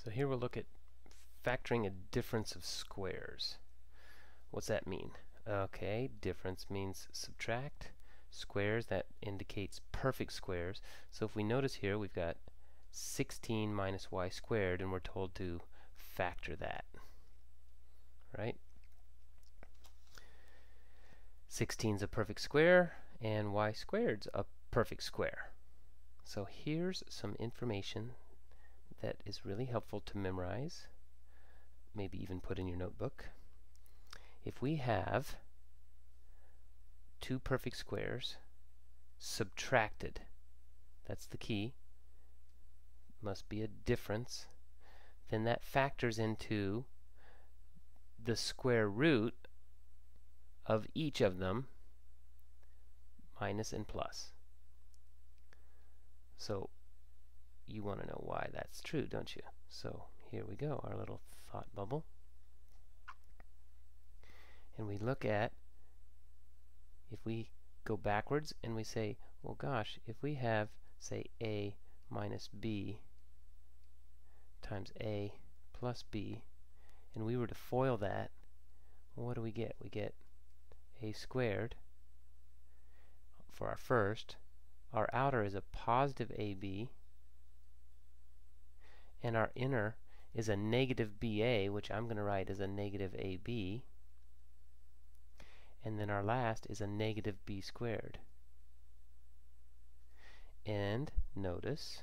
So here we'll look at factoring a difference of squares. What's that mean? Okay, difference means subtract. Squares, that indicates perfect squares. So if we notice here, we've got 16 minus y squared, and we're told to factor that. Right? 16 is a perfect square, and y squared's a perfect square. So here's some information that is really helpful to memorize, maybe even put in your notebook. If we have two perfect squares subtracted, that's the key, must be a difference, then that factors into the square root of each of them, minus and plus. So you want to know why that's true, don't you? So here we go, our little thought bubble. And we look at, if we go backwards and we say, well gosh, if we have, say, a minus b times a plus b, and we were to FOIL that, well, what do we get? We get a squared for our first. Our outer is a positive ab, and our inner is a negative ba, which I'm going to write as a negative ab. And then our last is a negative b squared. And notice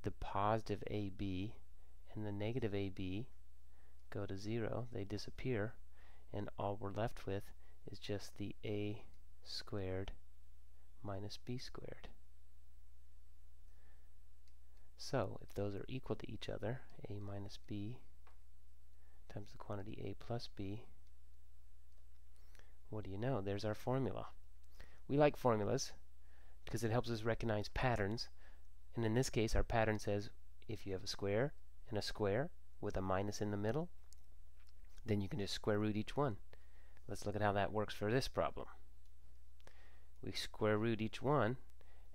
the positive ab and the negative ab go to 0. They disappear. And all we're left with is just the a squared minus b squared. So if those are equal to each other, a minus b times the quantity a plus b, what do you know? There's our formula. We like formulas because it helps us recognize patterns. And in this case, our pattern says if you have a square and a square with a minus in the middle, then you can just square root each one. Let's look at how that works for this problem. We square root each one,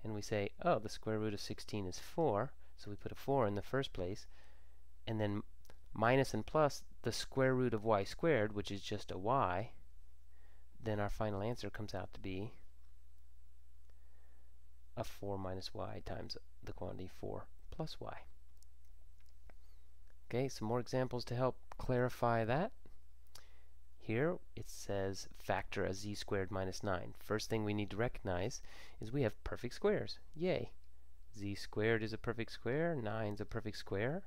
and we say, oh, the square root of 16 is 4, so we put a 4 in the first place, and then minus and plus the square root of y squared, which is just a y, then our final answer comes out to be a 4 minus y times the quantity 4 plus y. Okay, some more examples to help clarify that. Here it says factor a z squared minus 9. First thing we need to recognize is we have perfect squares. Yay! Z squared is a perfect square, 9 is a perfect square.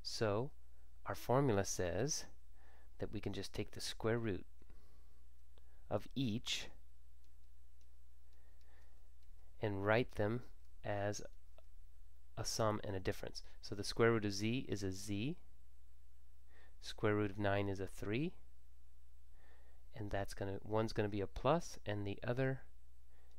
So our formula says that we can just take the square root of each and write them as a sum and a difference. So the square root of z is a z, square root of 9 is a 3, and one's going to be a plus and the other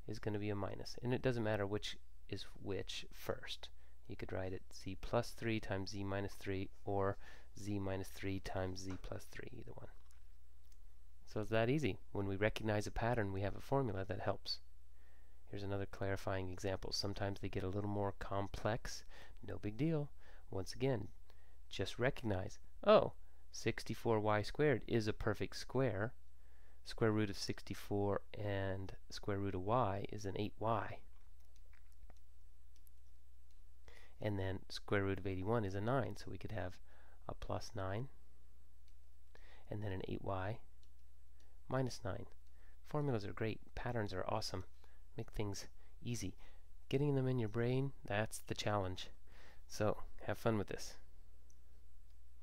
is going to be a minus. And it doesn't matter which is which first. You could write it z plus 3 times z minus 3 or z minus 3 times z plus 3, either one. So it's that easy. When we recognize a pattern, we have a formula that helps. Here's another clarifying example. Sometimes they get a little more complex. No big deal. Once again, just recognize, oh, 64y squared is a perfect square. Square root of 64 and square root of y is an 8y. And then square root of 81 is a 9, so we could have a plus 9 and then an 8y minus 9. Formulas are great. Patterns are awesome. Make things easy. Getting them in your brain, that's the challenge. So have fun with this.